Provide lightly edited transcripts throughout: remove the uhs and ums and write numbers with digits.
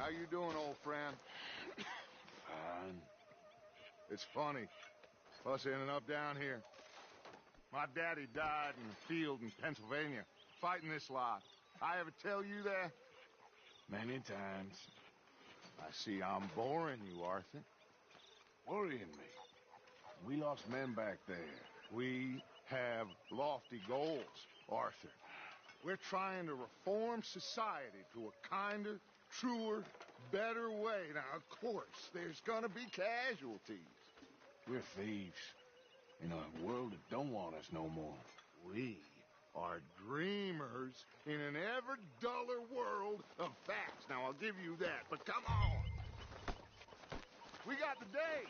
How you doing, old friend? Fine. It's funny, us ending up down here. My daddy died in the field in Pennsylvania, fighting this lot. I ever tell you that? Many times. I see I'm boring you, Arthur. Worrying me. We lost men back there. We have lofty goals, Arthur. We're trying to reform society to a kinder, truer, better way. Now, of course, there's gonna be casualties. We're thieves in a world that don't want us no more. We are dreamers in an ever duller world of facts. Now, I'll give you that, but come on. We got the day.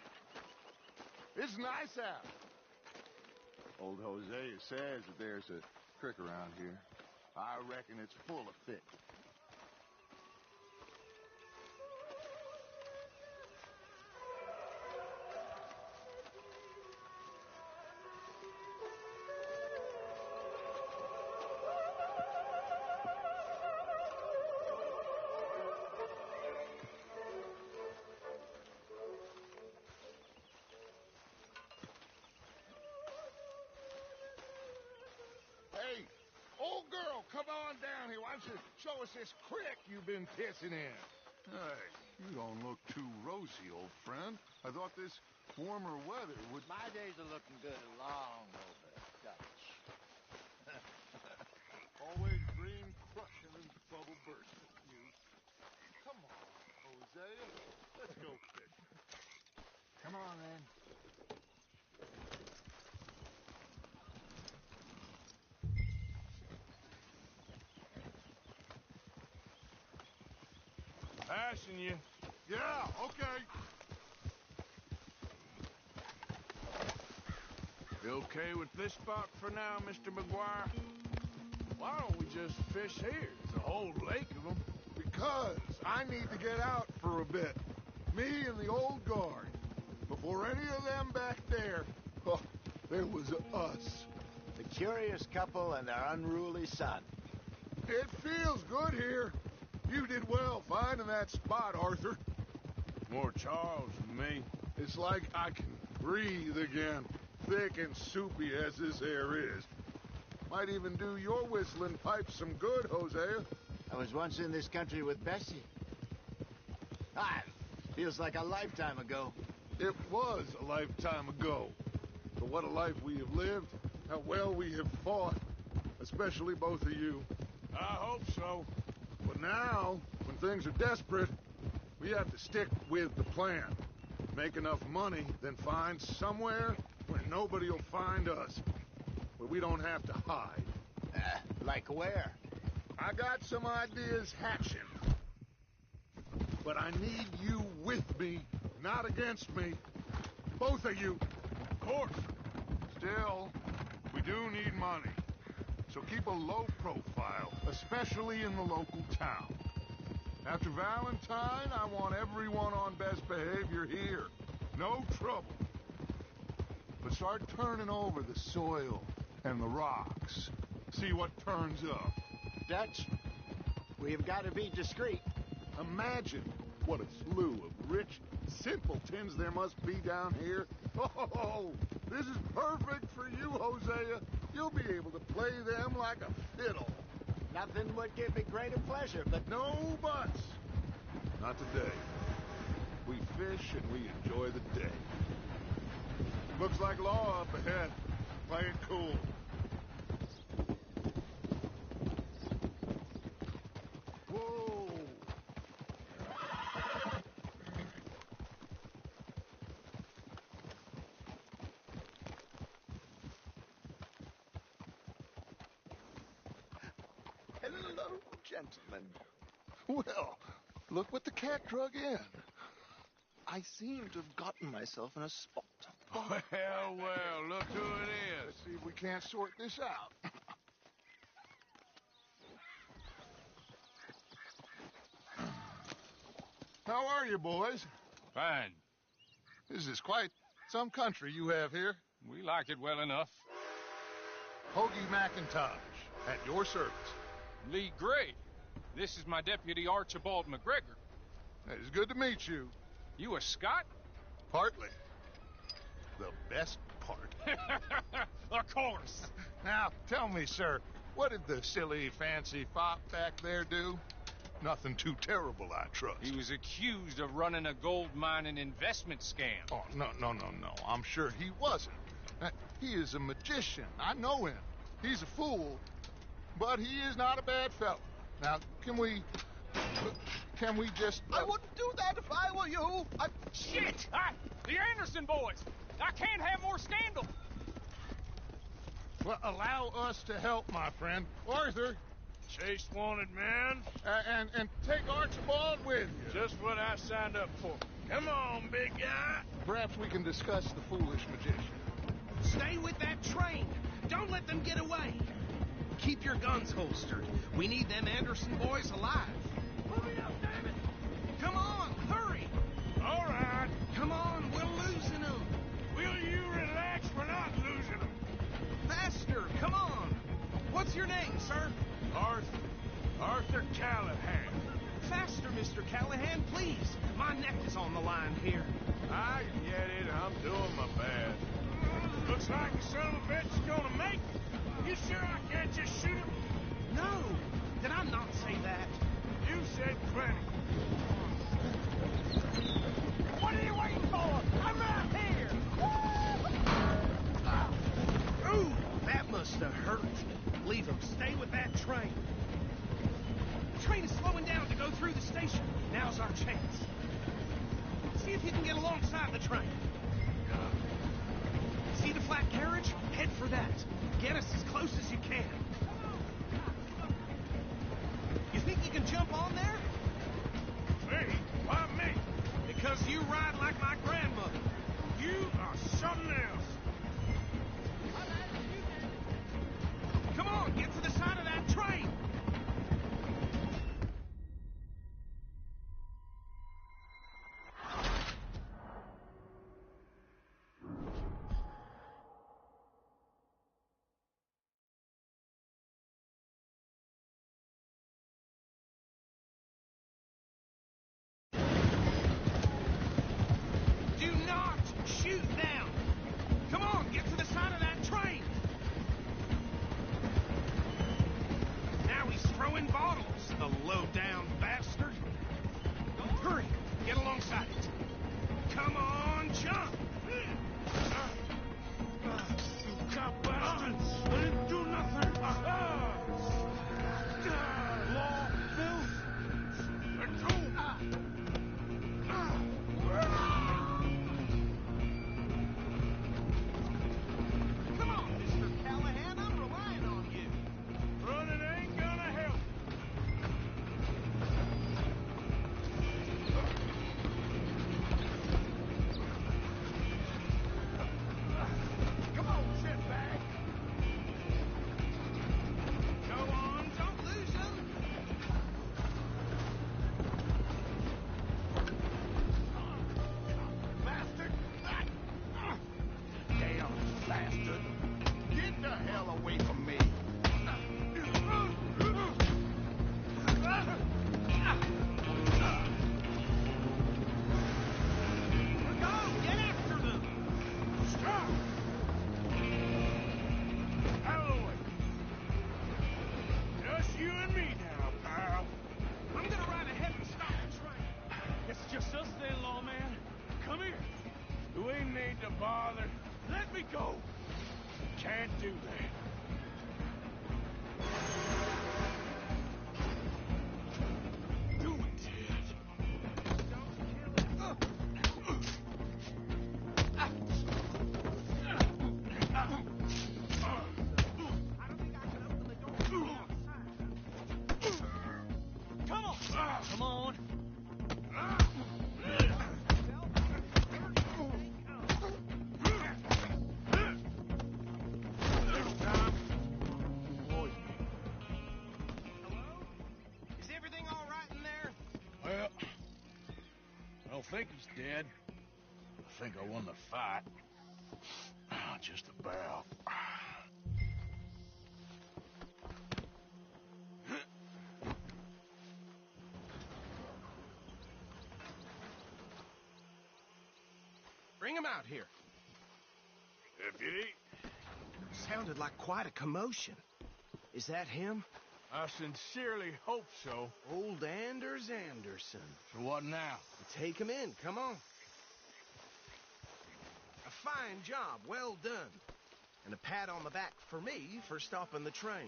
It's nice out. Old Hosea says that there's a creek around here. I reckon it's full of fish. Hey, old girl, come on down here. Why don't you show us this creek you've been pissing in? Hey, you don't look too rosy, old friend. I thought this warmer weather would... My days are looking good along over Dutch. Always green crushing and bubble bursting, you. Come on, Hosea. Let's go fishing. Come on, then. Passing you. Yeah, okay. You okay with this spot for now, Mr. McGuire? Why don't we just fish here? There's a whole lake of them. Because I need to get out for a bit. Me and the old guard. Before any of them back there, oh, there was us. The curious couple and their unruly son. It feels good here. You did well finding that spot, Arthur. More Charles than me. It's like I can breathe again, thick and soupy as this air is. Might even do your whistling pipes some good, Hosea. I was once in this country with Bessie. Feels like a lifetime ago. It was a lifetime ago. But what a life we have lived. How well we have fought. Especially both of you. I hope so. But now, when things are desperate, we have to stick with the plan. Make enough money, then find somewhere where nobody will find us. Where we don't have to hide. Like where? I got some ideas hatching. But I need you with me, not against me. Both of you. Of course. Still, we do need money. So keep a low profile, especially in the local town. After Valentine, I want everyone on best behavior here. No trouble. But start turning over the soil and the rocks. See what turns up. Dutch, we've got to be discreet. Imagine what a slew of rich simpletons there must be down here. Oh, this is perfect for you, Hosea. You'll be able to play them like a fiddle. Nothing would give me greater pleasure, but... No buts. Not today. We fish and we enjoy the day. Looks like law up ahead. Play it cool. Whoa. Hello, gentlemen. Well, look what the cat drug in. I seem to have gotten myself in a spot. Well, look who it is. Let's see if we can't sort this out. How are you, boys? Fine. This is quite some country you have here. We like it well enough. Hoagie McIntosh, at your service. Lee Gray. This is my deputy, Archibald McGregor. It's good to meet you. You a Scot? Partly. The best part. Of course. Now, tell me, sir, what did the silly, fancy fop back there do? Nothing too terrible, I trust. He was accused of running a gold mining investment scam. Oh, no. I'm sure he wasn't. He is a magician. I know him. He's a fool, but he is not a bad fellow. Now, can we just... I wouldn't do that if I were you. Shit! The Anderson boys! I can't have more scandal! Well, allow us to help, my friend. Arthur, Chase wanted man. and take Archibald with you. Just what I signed up for. Come on, big guy. Perhaps we can discuss the foolish magician. Stay with that train. Don't let them get away. Keep your guns holstered. We need them Anderson boys alive. Hurry up, damn it! Come on, hurry! All right. Come on, we're losing them. Will you relax? We're not losing them. Faster, come on. What's your name, sir? Arthur Callahan. Faster, Mr. Callahan, please. My neck is on the line here. I get it. I'm doing my best. Looks like the son of a bitch is gonna make it. You sure I can't just shoot him? No, did I not say that? You said plenty. What are you waiting for? I'm right here! Ooh, that must have hurt. Leave him. Stay with that train. The train is slowing down to go through the station. Now's our chance. See if you can get alongside the train. See the flat carriage? Head for that. Get us as close as you can. You think you can jump on there? Me? Why me? Because you ride like my grandmother. You are something else. Come on, get to the side of that train. Do not shoot now. Come on, get to the side of that train. Now he's throwing bottles, the low-down bastard. Hurry, get alongside it. Come on, jump. You cop bastards! I didn't do nothing! Law, Bill! Let go! Come on, Mr. Callahan, I'm relying on you. Running ain't gonna help. Come on, shitbag. Go on, don't lose him. Bastard! Damn bastard! Get the hell away from me! Go, get after them. Stop! Out of the way. Just you and me now, pal. I'm gonna ride ahead and stop the train. It's just us then, lawman. Come here. You ain't need to bother. Let me go. Can't do that. Do it, Ted. Come on. Come on. Is everything all right in there? Well, I don't think he's dead. I think I won the fight. Just about. Bring him out here. Deputy, Sounded like quite a commotion. Is that him? I sincerely hope so. Old Anders Anderson. So what now? Take him in, come on. A fine job, well done. And a pat on the back for me for stopping the train.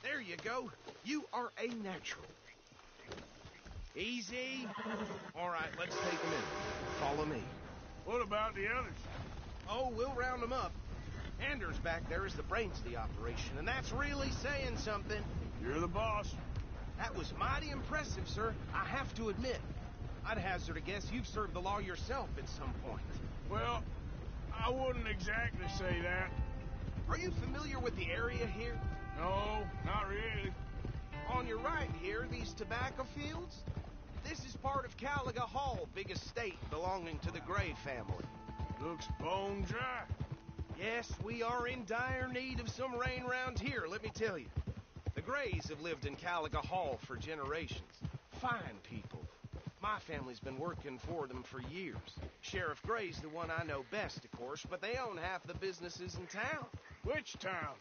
There you go. You are a natural. Easy. All right, let's take him in. Follow me. What about the others? Oh, we'll round them up. Anders back there is the brains of the operation, and that's really saying something. You're the boss. That was mighty impressive, sir. I have to admit. I'd hazard a guess you've served the law yourself at some point. Well, I wouldn't exactly say that. Are you familiar with the area here? No, not really. On your right here, these tobacco fields? This is part of Caliga Hall, big estate belonging to the Gray family. Looks bone dry. Yes, we are in dire need of some rain round here, let me tell you. The Grays have lived in Caliga Hall for generations. Fine people. My family's been working for them for years. Sheriff Gray's the one I know best, of course, but they own half the businesses in town. Which town?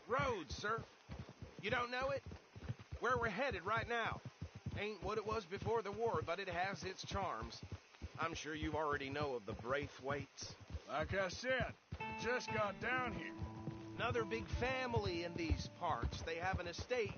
Rhodes, sir. You don't know it? Where we're headed right now. Ain't what it was before the war, but it has its charms. I'm sure you already know of the Braithwaites. Like I said, just got down here. Another big family in these parts. They have an estate.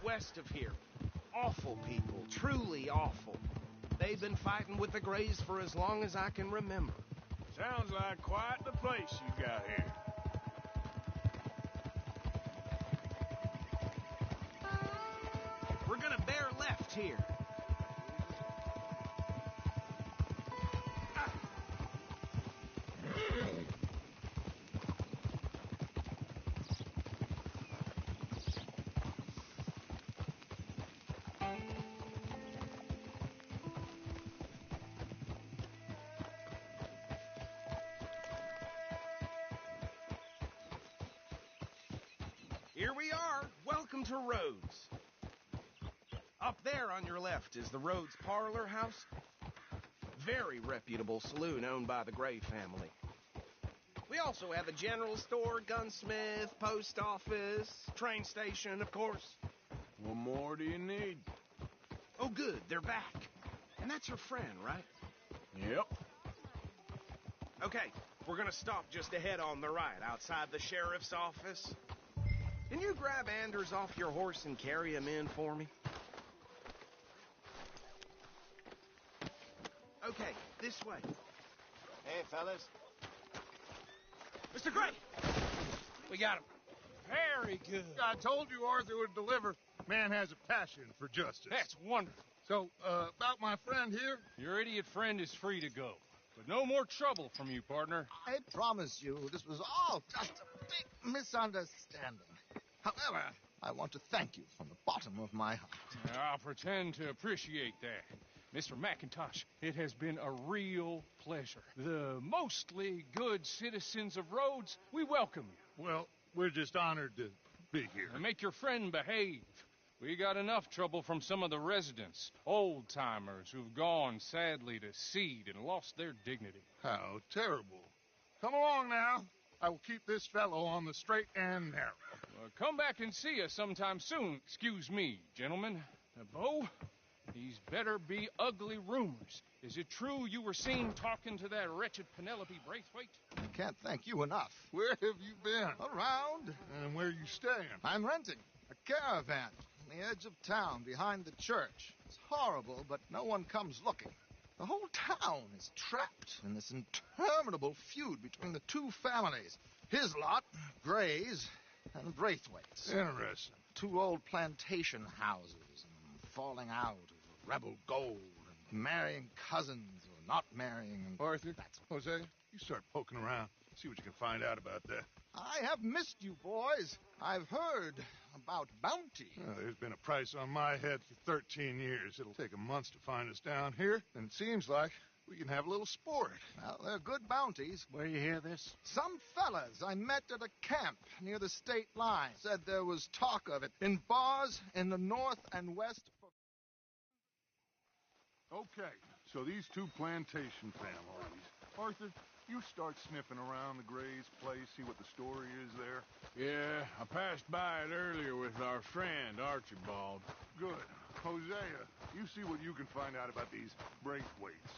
West of here. Awful people, truly awful. They've been fighting with the Grays for as long as I can remember. Sounds like quite the place you got here. We're gonna bear left here. Here we are. Welcome to Rhodes. Up there on your left is the Rhodes Parlor House. Very reputable saloon owned by the Gray family. We also have a general store, gunsmith, post office, train station, of course. What more do you need? Oh, good, they're back. And that's your friend, right? Yep. Okay, we're gonna stop just ahead on the right, outside the sheriff's office. Can you grab Anders off your horse and carry him in for me? Okay, this way. Hey, fellas. Mr. Gray! We got him. Very good. I told you Arthur would deliver. Man has a passion for justice. That's wonderful. So, about my friend here? Your idiot friend is free to go. But no more trouble from you, partner. I promise you this was all just a big misunderstanding. However, I want to thank you from the bottom of my heart. I'll pretend to appreciate that. Mr. McIntosh, it has been a real pleasure. The mostly good citizens of Rhodes, we welcome you. Well, we're just honored to be here. And make your friend behave. We got enough trouble from some of the residents, old-timers who've gone, sadly, to seed and lost their dignity. How terrible. Come along now. I will keep this fellow on the straight and narrow. Come back and see us sometime soon. Excuse me, gentlemen. Bo, these better be ugly rumors. Is it true you were seen talking to that wretched Penelope Braithwaite? I can't thank you enough. Where have you been? Around. And where you staying? I'm renting a caravan on the edge of town behind the church. It's horrible, but no one comes looking. The whole town is trapped in this interminable feud between the two families. His lot, Gray's, and Braithwaite's. Interesting. Two old plantation houses, and falling out of rebel gold, and marrying cousins or not marrying. And Arthur, Jose, you start poking around. See what you can find out about that. I have missed you, boys. I've heard about bounty. Well, there's been a price on my head for 13 years. It'll take a month to find us down here, and it seems like we can have a little sport. Well, they're good bounties. Where you hear this? Some fellas I met at a camp near the state line said there was talk of it in bars in the north and west. Okay, so these two plantation families. Arthur, you start sniffing around the Gray's place, see what the story is there. Yeah, I passed by it earlier with our friend, Archibald. Good. Hosea, you see what you can find out about these Braithwaites.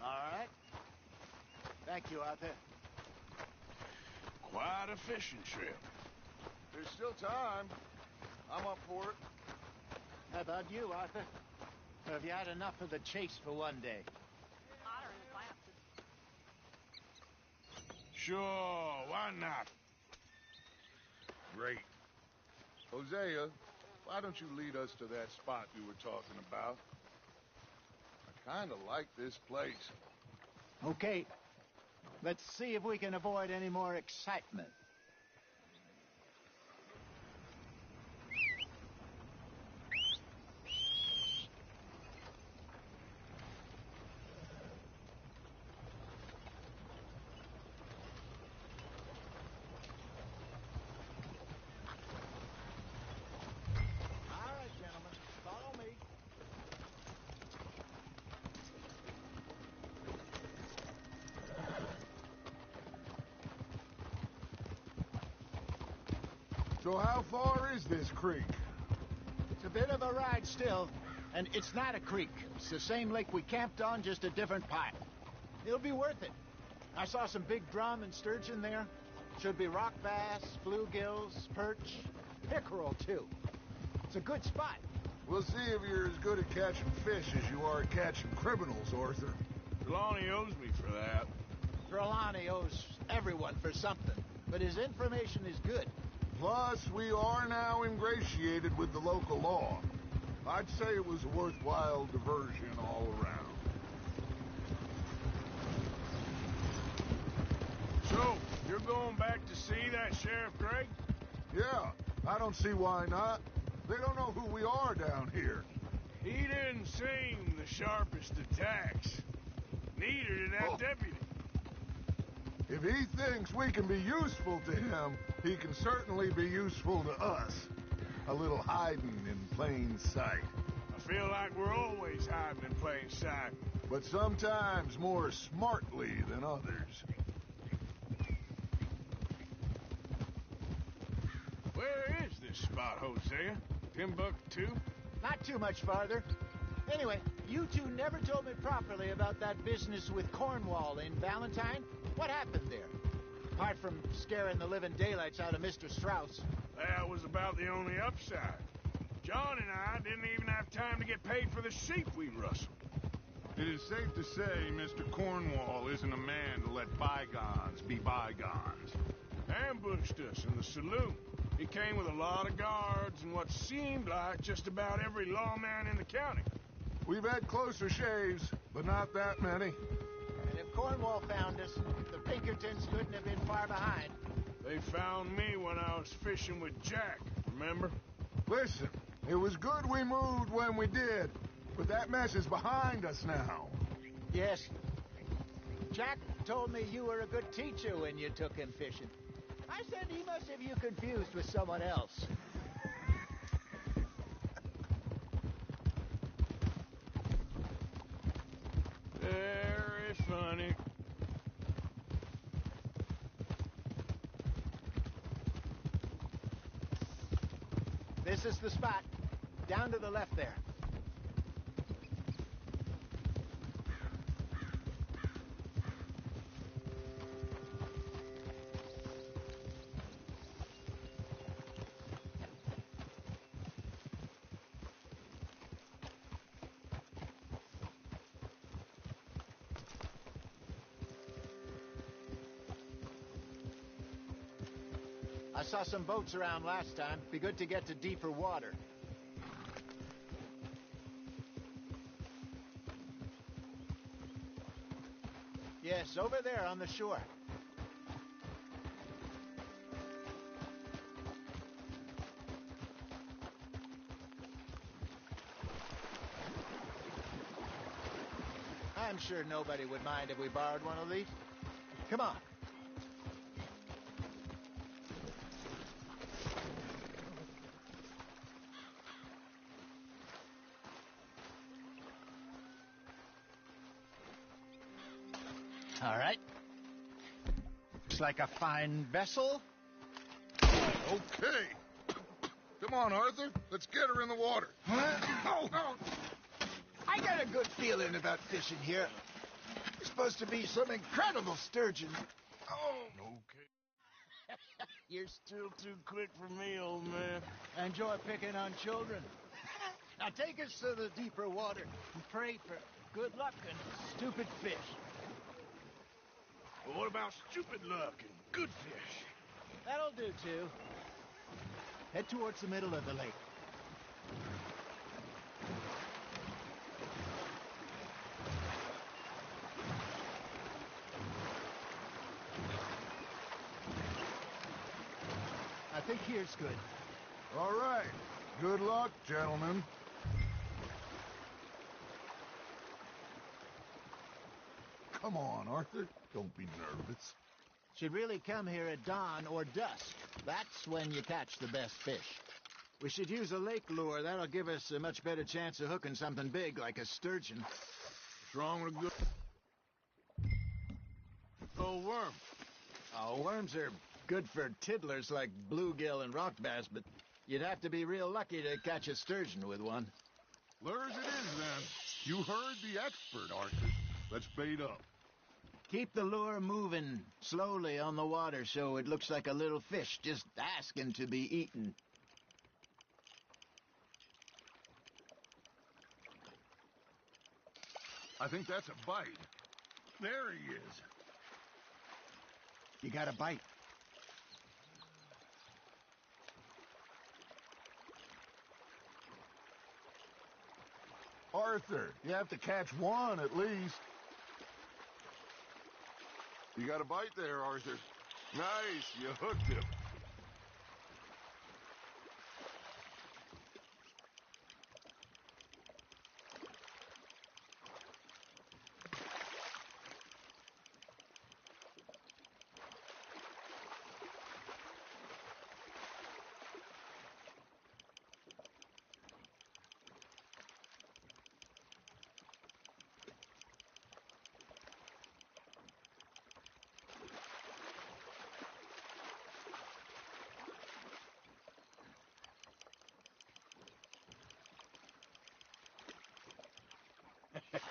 All right. Thank you, Arthur. Quite a fishing trip. There's still time. I'm up for it. How about you, Arthur? Or have you had enough of the chase for one day? Sure, why not? Great. Hosea, why don't you lead us to that spot you were talking about? I kind of like this place. Okay. Let's see if we can avoid any more excitement. All right, gentlemen. Follow me. So how far is this creek? It's a bit of a ride still, and it's not a creek. It's the same lake we camped on, just a different part. It'll be worth it. I saw some big drum and sturgeon there. Should be rock bass, bluegills, perch, pickerel, too. It's a good spot. We'll see if you're as good at catching fish as you are at catching criminals, Arthur. Trelawney owes me for that. Trelawney owes everyone for something, but his information is good. Plus, we are now ingratiated with the local law. I'd say it was a worthwhile diversion all around. So, you're going back to see that Sheriff Gray? Yeah, I don't see why not. They don't know who we are down here. He didn't seem the sharpest attacks. Neither did that deputy. If he thinks we can be useful to him, he can certainly be useful to us. A little hiding in plain sight. I feel like we're always hiding in plain sight. But sometimes more smartly than others. Where is this spot, Hosea? Timbuktu? Not too much farther. Anyway, you two never told me properly about that business with Cornwall in Valentine. What happened there? Apart from scaring the living daylights out of Mr. Strauss. That was about the only upside. John and I didn't even have time to get paid for the sheep we rustled. It is safe to say Mr. Cornwall isn't a man to let bygones be bygones. ambushed us in the saloon. He came with a lot of guards and what seemed like just about every lawman in the county. We've had closer shaves, but not that many. And if Cornwall found us, the Pinkertons couldn't have been far behind. They found me when I was fishing with Jack, remember? Listen, it was good we moved when we did, but that mess is behind us now. Yes. Jack told me you were a good teacher when you took him fishing. I said he must have you confused with someone else. Very funny. This is the spot. Down to the left there. I saw some boats around last time. Be good to get to deeper water. Yes, over there on the shore. I'm sure nobody would mind if we borrowed one of these. Come on. All right. Looks like a fine vessel. Okay. Come on, Arthur. Let's get her in the water. Oh. I got a good feeling about fishing here. There's supposed to be some incredible sturgeon. Oh, okay. You're still too quick for me, old man. I enjoy picking on children. Now take us to the deeper water and pray for good luck and stupid fish. Well, what about stupid luck and good fish? That'll do, too. Head towards the middle of the lake. I think here's good. All right. Good luck, gentlemen. Come on, Arthur. Don't be nervous. Should really come here at dawn or dusk. That's when you catch the best fish. We should use a lake lure. That'll give us a much better chance of hooking something big like a sturgeon. What's wrong with a good old worm? Oh, worms are good for tiddlers like bluegill and rock bass, but you'd have to be real lucky to catch a sturgeon with one. Lures it is, then. You heard the expert, Arthur. Let's bait up. Keep the lure moving slowly on the water so it looks like a little fish just asking to be eaten. I think that's a bite. There he is. You got a bite. Arthur, you have to catch one at least. You got a bite there, Arthur. Nice, you hooked him.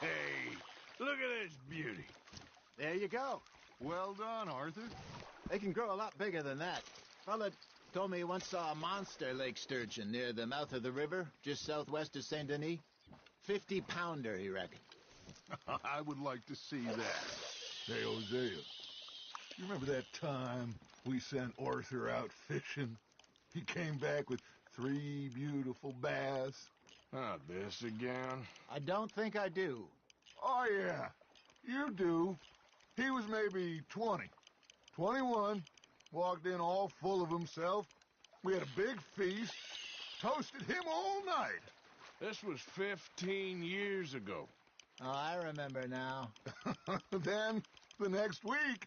Hey, look at this beauty. There you go. Well done, Arthur. They can grow a lot bigger than that. Fella told me he once saw a monster lake sturgeon near the mouth of the river, just southwest of Saint Denis. 50-pounder, he reckoned. I would like to see that. Hey, Hosea. You remember that time we sent Arthur out fishing? He came back with 3 beautiful bass. Not this again. I don't think I do. Oh, yeah, you do. He was maybe 20, 21, walked in all full of himself. We had a big feast, toasted him all night. This was 15 years ago. Oh, I remember now. Then, the next week,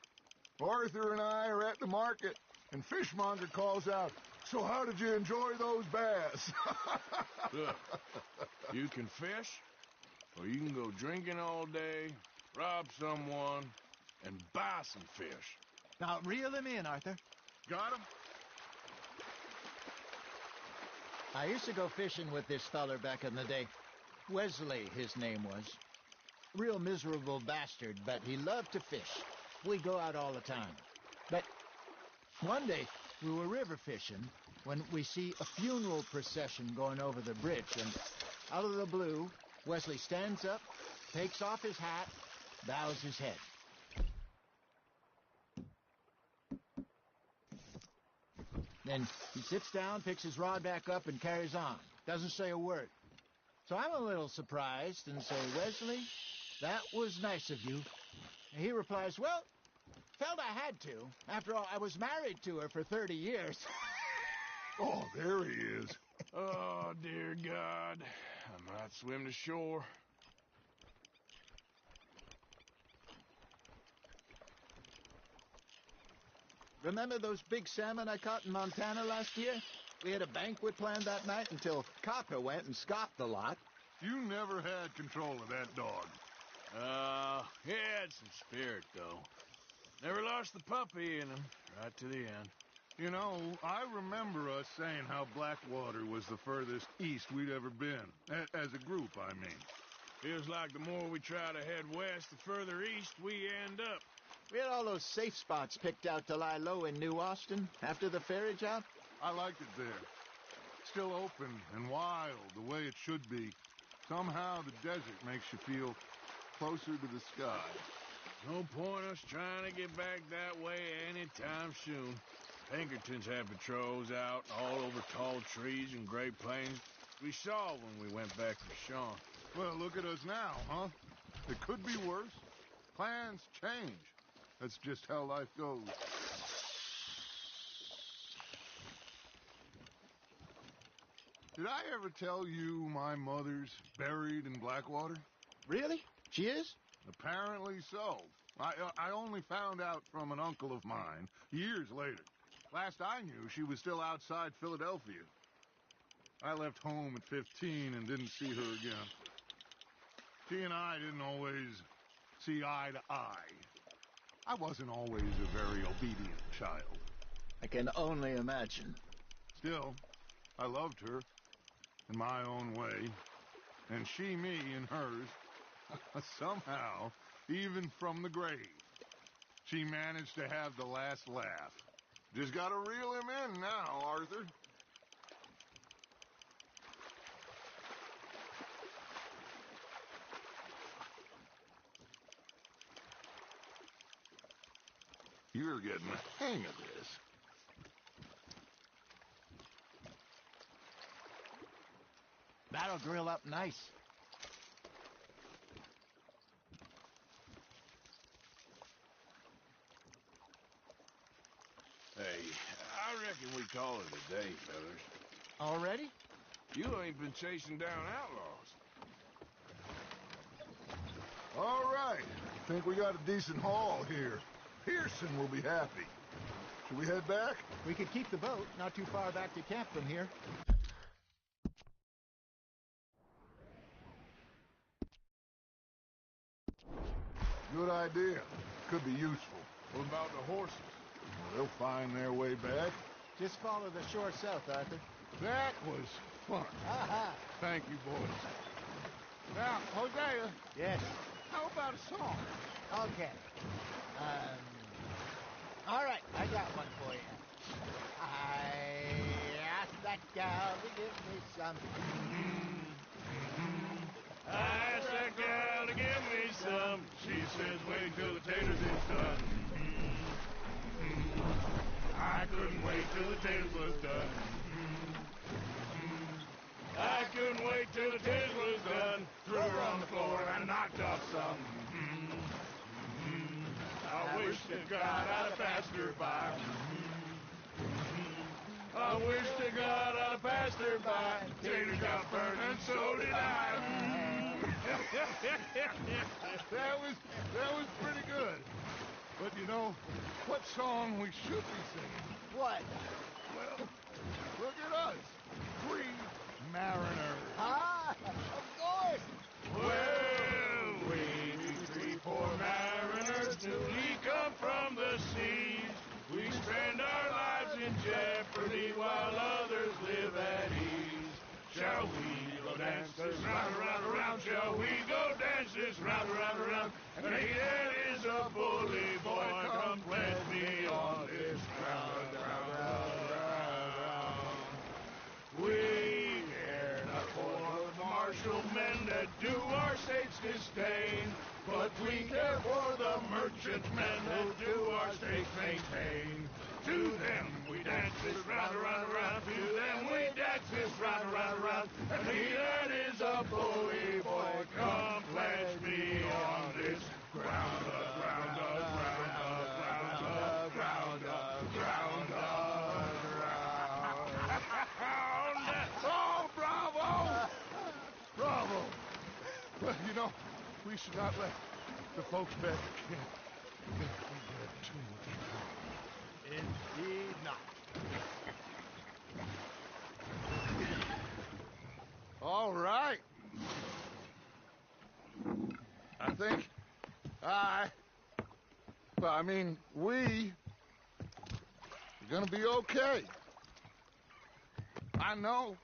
Arthur and I are at the market, and Fishmonger calls out, "So how did you enjoy those bass?" Look, you can fish, or you can go drinking all day, rob someone, and buy some fish. Now, reel him in, Arthur. Got him? I used to go fishing with this feller back in the day. Wesley, his name was. Real miserable bastard, but he loved to fish. We'd go out all the time. But one day, we were river fishing when we see a funeral procession going over the bridge, and out of the blue, Wesley stands up, takes off his hat, bows his head. Then he sits down, picks his rod back up, and carries on. Doesn't say a word. So I'm a little surprised and say, "Wesley, that was nice of you." And he replies, "Well, felt I had to. After all, I was married to her for 30 years. Oh, there he is. Oh, dear God. I might swim to shore. Remember those big salmon I caught in Montana last year? We had a banquet planned that night until Cocker went and scoffed the lot. You never had control of that dog. He had some spirit, though. Never lost the puppy in him, right to the end. You know, I remember us saying how Blackwater was the furthest east we'd ever been. As a group, I mean. Feels like the more we try to head west, the further east we end up. We had all those safe spots picked out to lie low in New Austin after the ferry job. I liked it there. Still open and wild, the way it should be. Somehow the desert makes you feel closer to the sky. No point us trying to get back that way anytime soon. Pinkertons had patrols out all over tall trees and Great Plains. We saw when we went back to Sean. Well, look at us now, huh? It could be worse. Plans change. That's just how life goes. Did I ever tell you my mother's buried in Blackwater? Really? She is? Apparently so. I only found out from an uncle of mine years later. Last I knew, she was still outside Philadelphia. I left home at 15 and didn't see her again. She and I didn't always see eye to eye. I wasn't always a very obedient child. I can only imagine. Still, I loved her in my own way, and she me in hers. Somehow, even from the grave, she managed to have the last laugh. Just gotta reel him in now, Arthur. You're getting the hang of this. That'll grill up nice. Hey, I reckon we call it a day, fellas. Already? You ain't been chasing down outlaws. All right. Think we got a decent haul here. Pearson will be happy. Should we head back? We could keep the boat not too far back to camp from here. Good idea. Could be useful. What about the horses? They'll find their way back. Just follow the shore south, Arthur. That was fun. Aha! Thank you, boys. Now, Hosea, Yes. how about a song? Okay. All right, I got one for you. I asked that gal to give me some. I asked that girl to give me some. She says, wait till the tater is done. I couldn't wait till the tails was done. I couldn't wait till the tails was done. Threw her on the floor and I knocked off some. I wish to God I'd have passed her by. I wish to God I'd have passed her by. Tater got burned and so did I. That was pretty good. But you know, what song we should be singing? What? Well, look at us. 3 mariners. Ah, of course. Well, we 3 poor mariners till we come from the seas. We spend our lives in jeopardy while others live at ease. Shall we go dance this round, around, around? Shall we go dance this round, around, around? And he that is a bully boy, come pledge me on this ground, round, round, round, round. We care not for the martial men that do our state's disdain, but we care for the merchant men that do our state's maintain. To them we dance this round, around, around. To them we dance this round, around, around. And he that is a bully boy, come pledge me on this ground, ground, ground, ground, ground, ground, ground. Oh, bravo! Bravo! Well, you know, we should not let the folks back at camp think we had too much fun. Indeed not. All right. I think we're gonna be okay. I know.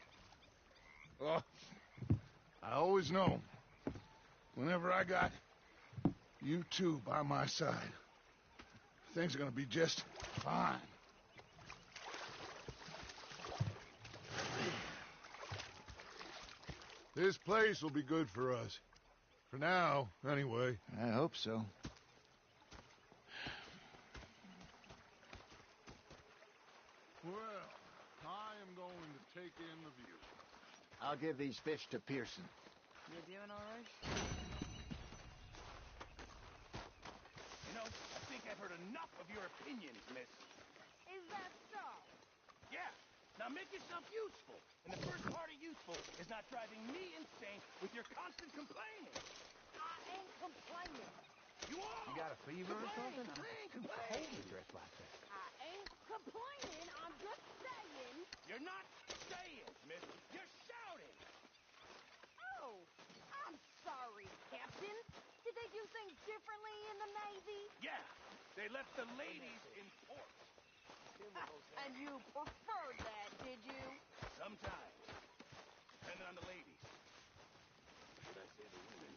I always know. Whenever I got you two by my side, things are gonna be just fine. This place will be good for us. For now, anyway. I hope so. Well, I am going to take in the view. I'll give these fish to Pearson. You doing all right? You know, I think I've heard enough of your opinions, miss. Is that so? Yeah. Now make yourself useful. And the first part of useful is not driving me insane with your constant complaining. I ain't complaining. You are. You got a fever or something? Complain. Dressed like that. I ain't complaining. I'm just saying. You're not saying, miss. You're shouting. Oh, I'm sorry, Captain. Did they do things differently in the Navy? Yeah. They left the ladies in port. And you preferred that, did you? Sometimes. Depending on the ladies. Should I say the women?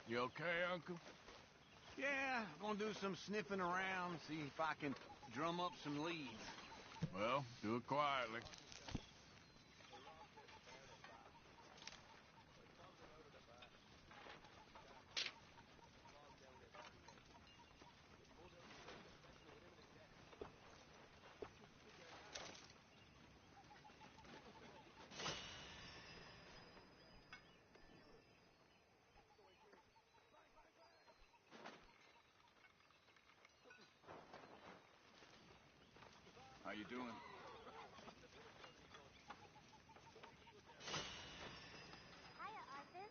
You okay, Uncle? Yeah, gonna do some sniffing around, see if I can drum up some leads. Well, do it quietly. How you doing? Hiya, Arthur.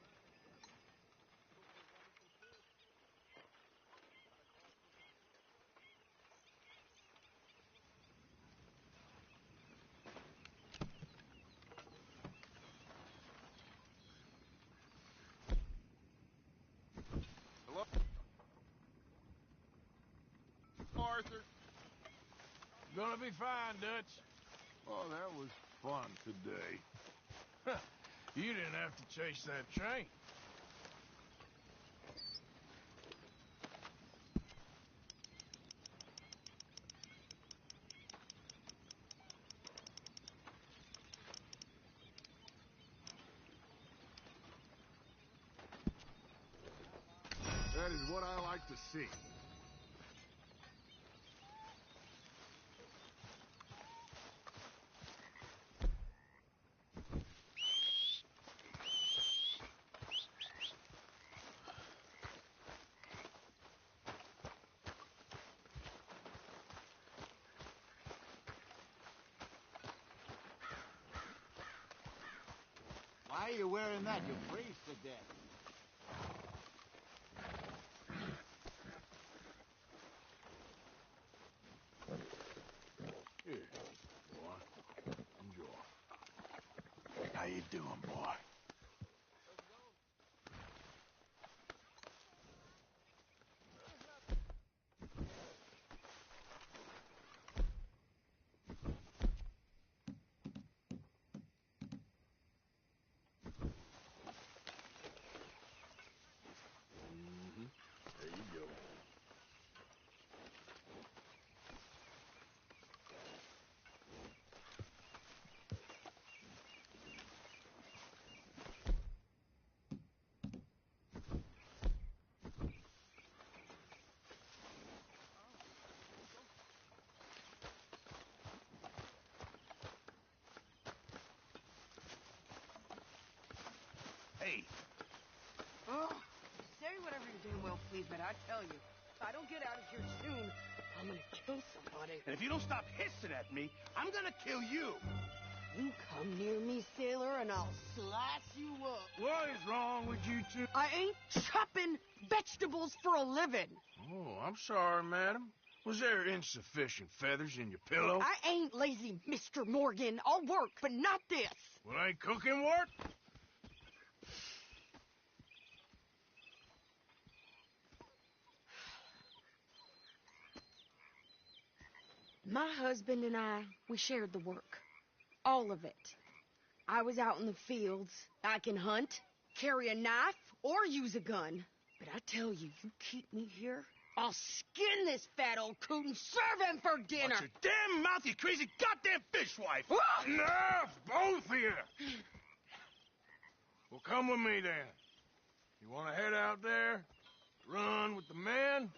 Hello? Arthur? Gonna be fine, Dutch. Oh, that was fun today. You didn't have to chase that train. That is what I like to see. Why are you wearing that? You'll freeze to death. Here, boy. Enjoy. How you doing, boy? There you go. Hey, Oh, say whatever you damn well please, but I tell you, if I don't get out of here soon, I'm gonna kill somebody. and if you don't stop hissing at me, I'm gonna kill you. You come near me, sailor, and I'll slice you up. what is wrong with you two? I ain't chopping vegetables for a living. Oh, I'm sorry, madam. Was there insufficient feathers in your pillow? I ain't lazy, Mr. Morgan. I'll work, but not this. Well, ain't cooking work? My husband and I, we shared the work. All of it. I was out in the fields. I can hunt, carry a knife, or use a gun. But I tell you, you keep me here, I'll skin this fat old coot and serve him for dinner. Watch your damn mouth, you crazy goddamn fishwife. Enough, both of you! Well, come with me, then. You want to head out there, run with the men?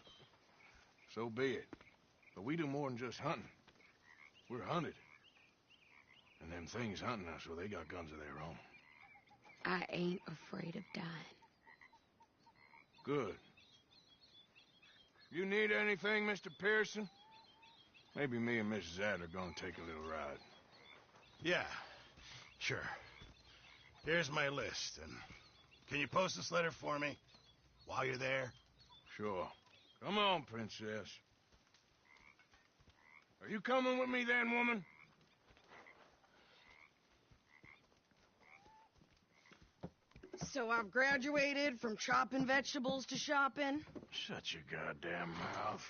So be it. But we do more than just hunting. We're hunted. And them things hunting us, well, they got guns of their own. I ain't afraid of dying. Good. You need anything, Mr. Pearson? Maybe me and Mrs. Adler are gonna take a little ride. Yeah, sure. Here's my list, and can you post this letter for me while you're there? Sure. Come on, princess. Are you coming with me then, woman? So I've graduated from chopping vegetables to shopping? Shut your goddamn mouth.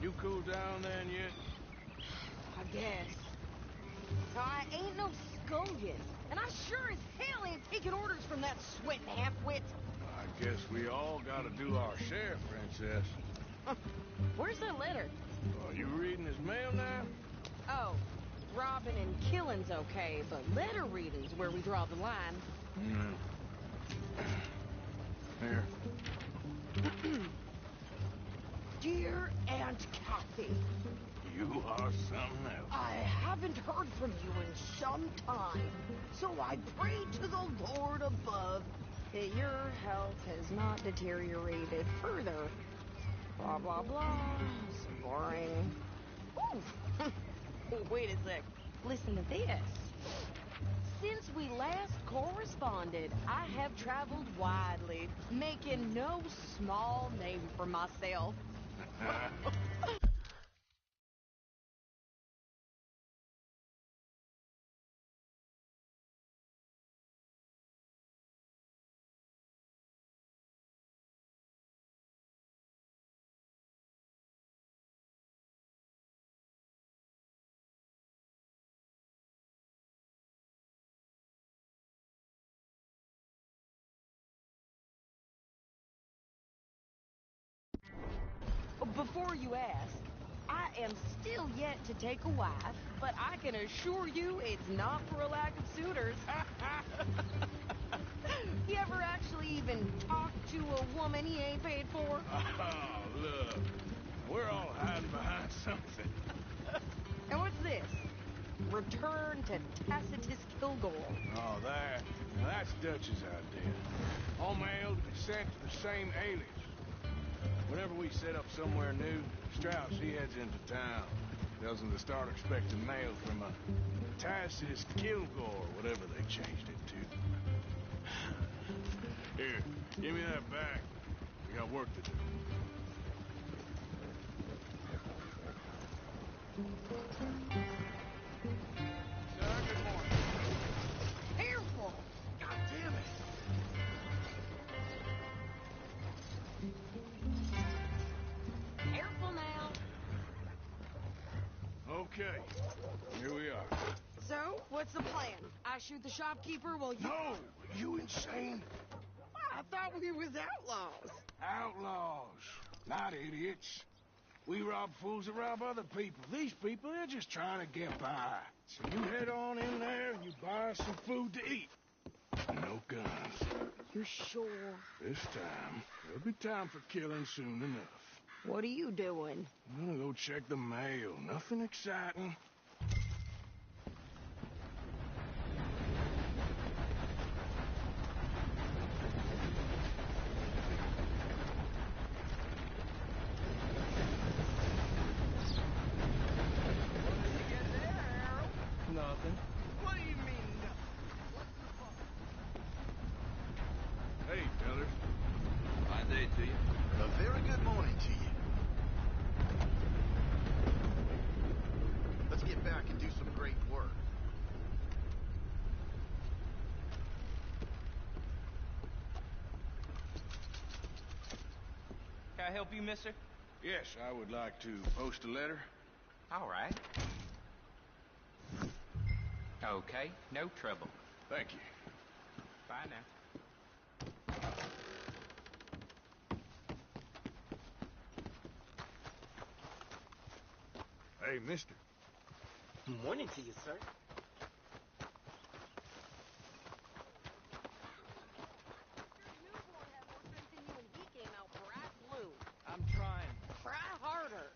You cool down then yet? I guess. I ain't no scullion, and I sure as hell ain't taking orders from that sweating half-wit. I guess we all gotta do our share, princess. Where's that letter? Are you reading his mail now? Oh, robbing and killing's okay, but letter reading's where we draw the line. Here. Dear Aunt Kathy, You are something else. I haven't heard from you in some time, so I pray to the Lord above that your health has not deteriorated further. Blah, blah, blah. It's boring. Ooh. Wait a sec. Listen to this. Since we last corresponded, I have traveled widely, making no small name for myself. Before you ask, I am still yet to take a wife, but I can assure you it's not for a lack of suitors. You ever actually even talk to a woman he ain't paid for? Oh, look. We're all hiding behind something. And what's this? Return to Tacitus Kilgore. Oh, there. Now that's Dutch's idea. All mail to be sent to the same alias. Whenever we set up somewhere new, Strauss, he heads into town. Tells him to start expecting mail from a Tacitus Kilgore, whatever they changed it to. Here, give me that bag. We got work to do. Sir, good morning. Careful! God damn it! Careful now. Okay, here we are. So, what's the plan? I shoot the shopkeeper while you... No! You insane? I thought we was outlaws. Outlaws, not idiots. We rob fools that rob other people. These people, they're just trying to get by. So you head on in there and you buy some food to eat. No guns. You're sure? This time, there'll be time for killing soon enough. What are you doing? I'm gonna go check the mail. Nothing exciting. Nothing. What do you mean? Hey, fellas. Fine day to you. A very good morning to you. Let's get back and do some great work. Can I help you, mister? Yes, I would like to post a letter. All right. Okay, no trouble. Thank you. Bye now. Hey, mister. Morning to you, sir. Your newborn had more strength than you, and he came out bright blue. I'm trying. Try harder.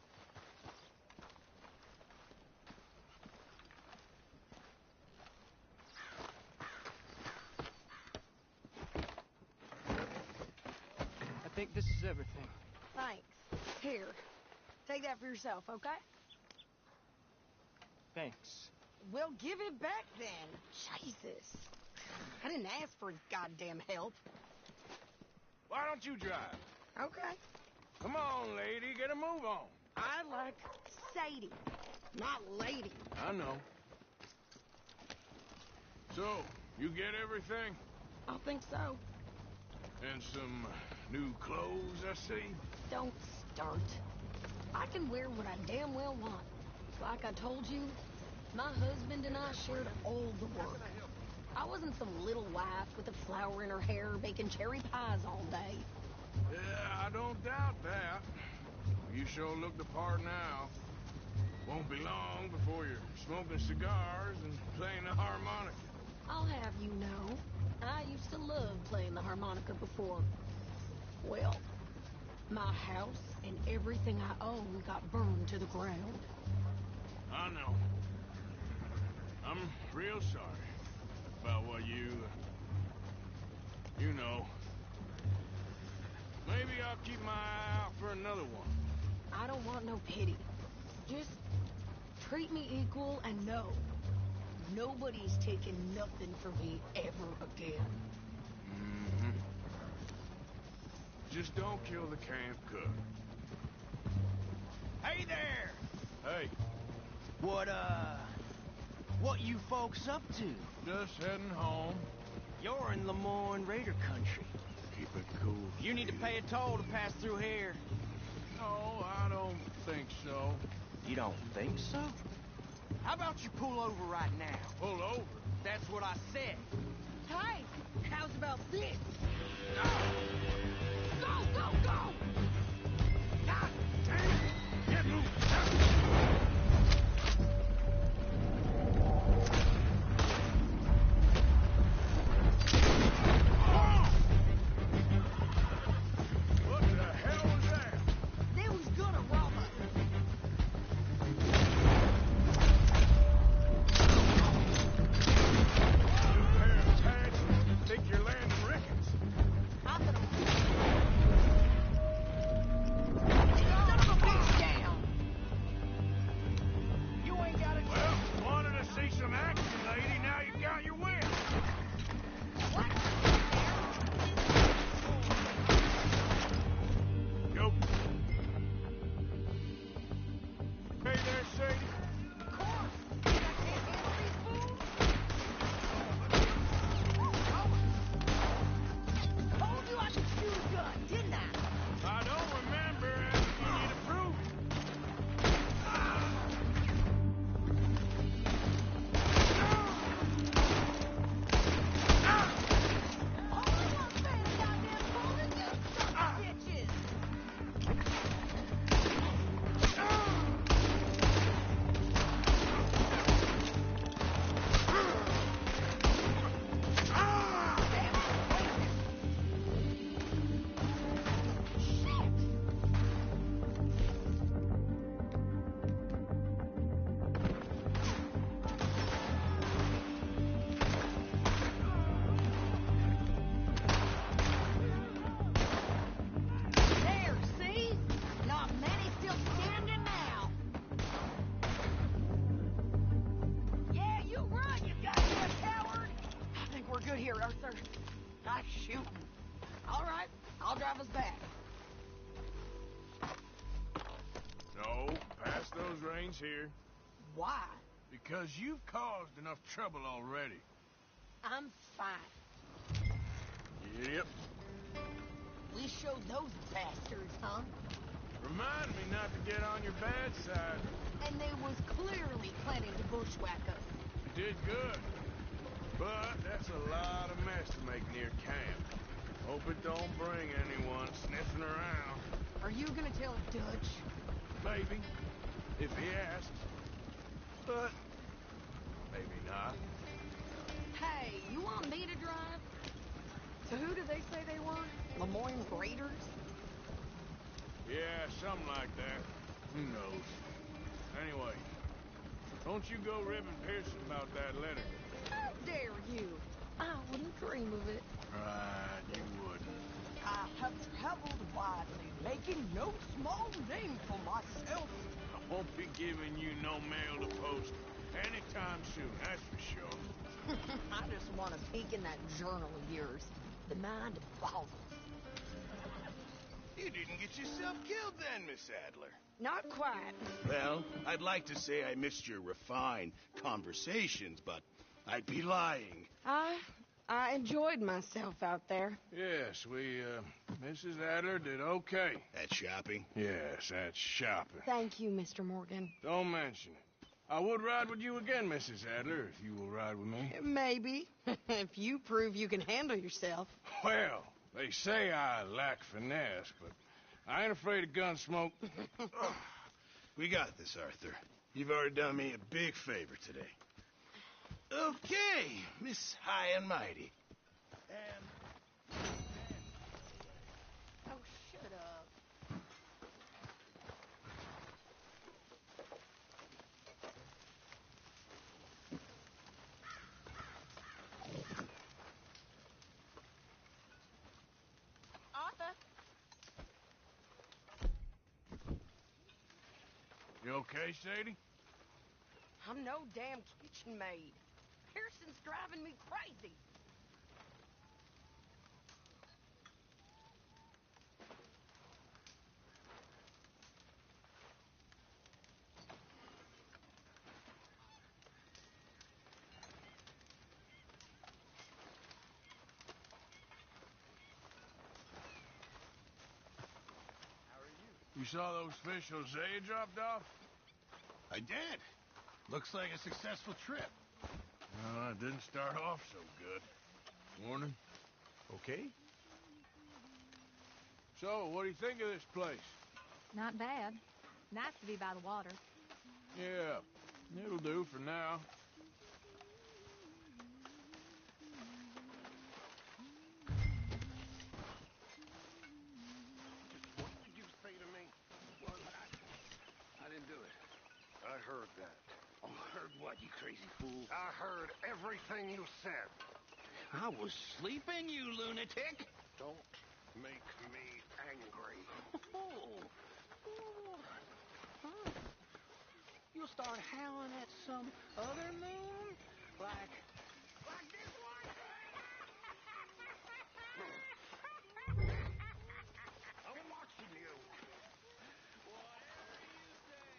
I think this is everything. Thanks. Here. Take that for yourself, okay? Thanks. Well, give it back then. Jesus. I didn't ask for his goddamn help. Why don't you drive? Okay. Come on, lady, get a move on. I like Sadie, not lady. I know. So, you get everything? I think so. And some new clothes, I see? Don't start. I can wear what I damn well want. Like I told you, my husband and I shared all the work. I wasn't some little wife with a flower in her hair baking cherry pies all day. Yeah, I don't doubt that. You sure look the part now. Won't be long before you're smoking cigars and playing the harmonica. I'll have you know, I used to love playing the harmonica before. Well, my house and everything I own got burned to the ground. I know. I'm real sorry about what you know. Maybe I'll keep my eye out for another one. I don't want no pity. Just treat me equal and know nobody's taking nothing from me ever again. Mm-hmm. Just don't kill the camp cook. Hey there! Hey, What you folks up to? just heading home. You're in Lemoyne Raider country. Keep it cool. You need to pay a toll to pass through here. No, I don't think so. You don't think so? How about you pull over right now? Pull over. That's what I said. Hey, how's about this? Go, go, go! God damn it! Get moving. What the hell was that? They was gonna rob us. New pair of pants. I'll drive us back. No, pass those reins here. Why? Because you've caused enough trouble already. I'm fine. Yep. We showed those bastards, huh? Remind me not to get on your bad side. And they was clearly planning to bushwhack us. You did good. But that's a lot of mess to make near camp. Hope it don't bring anyone sniffing around. Are you gonna tell Dutch? Maybe, if he asks. But maybe not. Hey, you want me to drive? So who did they say they were? Lemoyne Raiders? Yeah, something like that. Who knows? Anyway, don't you go ribbing Pearson about that letter. How dare you? I wouldn't dream of it. Right, you wouldn't. I have traveled widely, making no small name for myself. I won't be giving you no mail to post anytime soon, that's for sure. I just want to peek in that journal of yours. The mind boggles. You didn't get yourself killed then, Miss Adler. Not quite. Well, I'd like to say I missed your refined conversations, but I'd be lying. I enjoyed myself out there. Yes, Mrs. Adler did okay. At shopping? Yes, that's shopping. Thank you, Mr. Morgan. Don't mention it. I would ride with you again, Mrs. Adler, if you will ride with me. Maybe. If you prove you can handle yourself. Well, they say I lack finesse, but I ain't afraid of gun smoke. We got this, Arthur. You've already done me a big favor today. Okay, Miss High and Mighty. Oh, shut up. Arthur? You okay, Sadie? I'm no damn kitchen maid. Pearson's driving me crazy. You saw those fish Hosea dropped off? I did. Looks like a successful trip. It didn't start off so good. Morning. Okay? So, what do you think of this place? Not bad. Nice to be by the water. Yeah, it'll do for now. What did you say to me? Well, I didn't do it. I heard that. Oh, heard what, you crazy fool? I heard everything you said. I was sleeping, you lunatic. Don't make me angry. You'll start howling at some other moon? Like this one? I'm watching you. Whatever you say.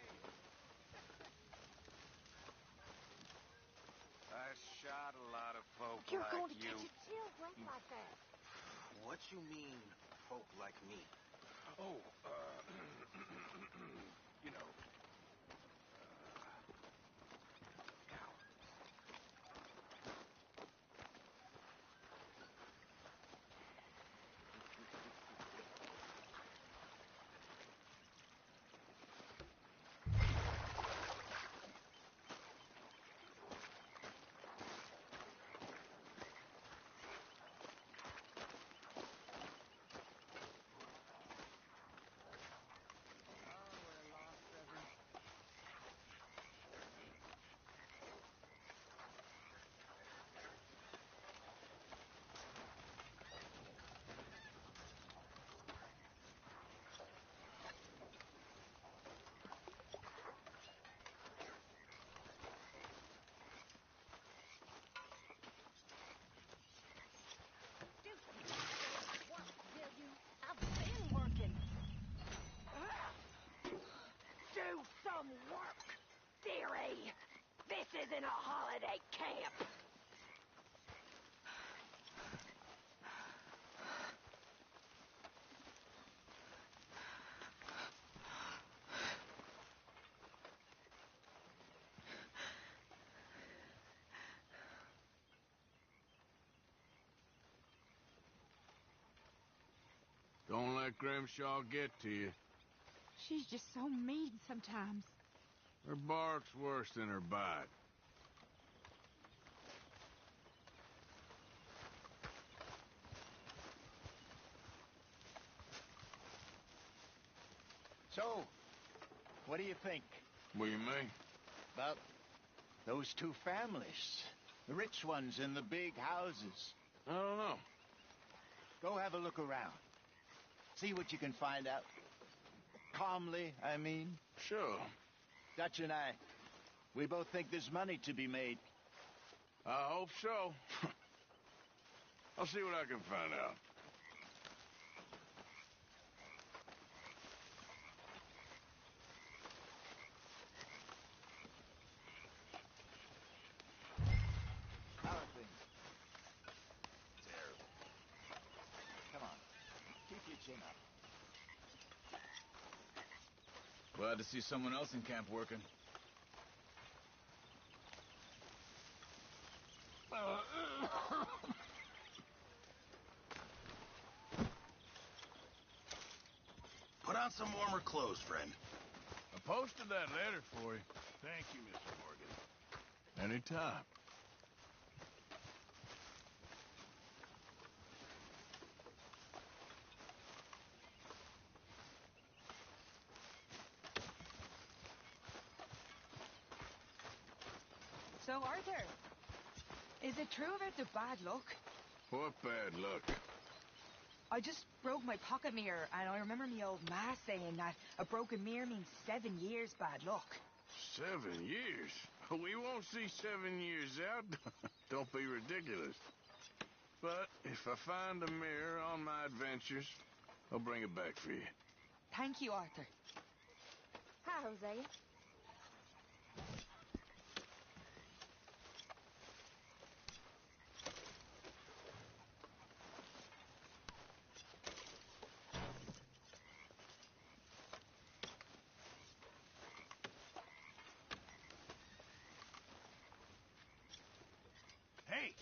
I shot a lot of folk You're like going to you. catch a chill breath like that. What you mean, folk like me? Oh, you know. isn't a holiday camp. Don't let Grimshaw get to you. She's just so mean sometimes. Her bark's worse than her bite. So, what do you think? What do you mean? About those two families. The rich ones in the big houses. I don't know. Go have a look around. See what you can find out. Calmly, I mean. Sure. Dutch and I, we both think there's money to be made. I hope so. I'll see what I can find out. How are things? Terrible. Come on. Keep your chin up. Glad to see someone else in camp working. Put on some warmer clothes, friend. I posted that letter for you. Thank you, Mr. Morgan. Anytime. So, Arthur, is it true about the bad luck? What bad luck? I just broke my pocket mirror, and I remember me old ma saying that a broken mirror means 7 years bad luck. 7 years? We won't see 7 years out. Don't be ridiculous. But if I find a mirror on my adventures, I'll bring it back for you. Thank you, Arthur. Hi, Hosea. Hey,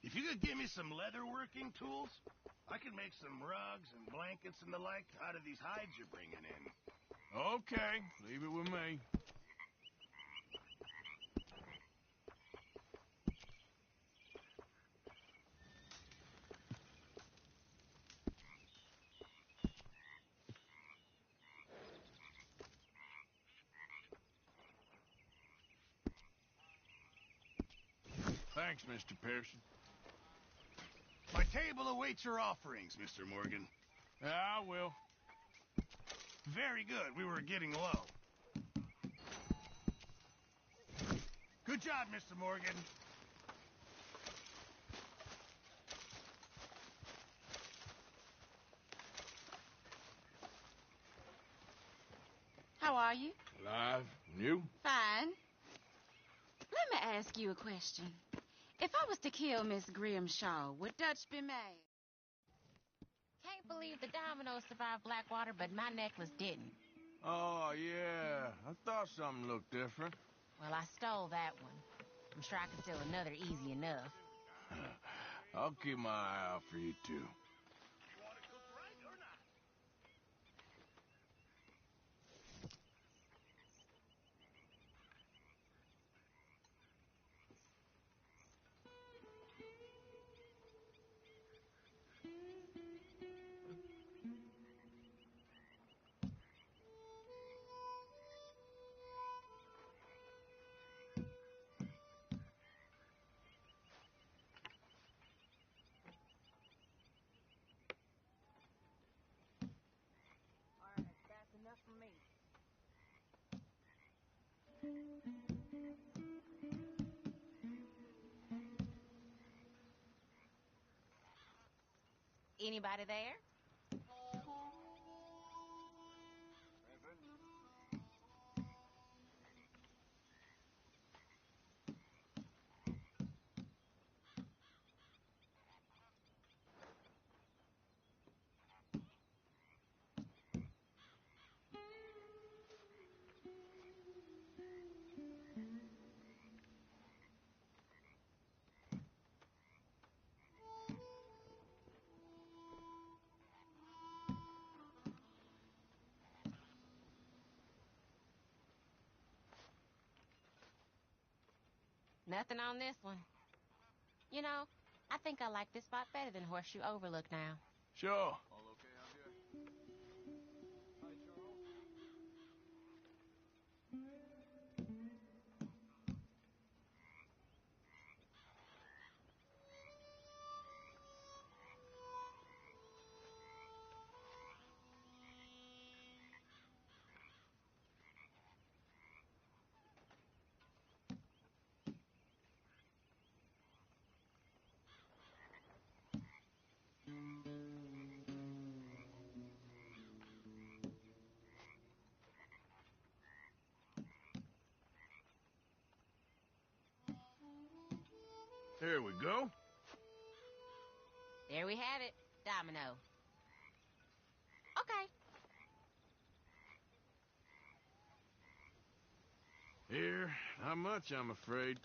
if you could give me some leather working tools, I could make some rugs and blankets and the like out of these hides you're bringing in. Okay, leave it with me. Thanks, Mr. Pearson. My table awaits your offerings, Mr. Morgan. I will. Very good. We were getting low. Good job, Mr. Morgan. How are you? Alive. You? Fine. Let me ask you a question. If I was to kill Miss Grimshaw, would Dutch be mad? Can't believe the dominoes survived Blackwater, but my necklace didn't. Oh, yeah. I thought something looked different. Well, I stole that one. I'm sure I can steal another easy enough. I'll keep my eye out for you, too. All right, that's enough for me. Anybody there? Nothing on this one. You know, I think I like this spot better than Horseshoe Overlook now. Sure. All okay out here? Here we go. There we have it. Domino. Okay. Here, not much, I'm afraid.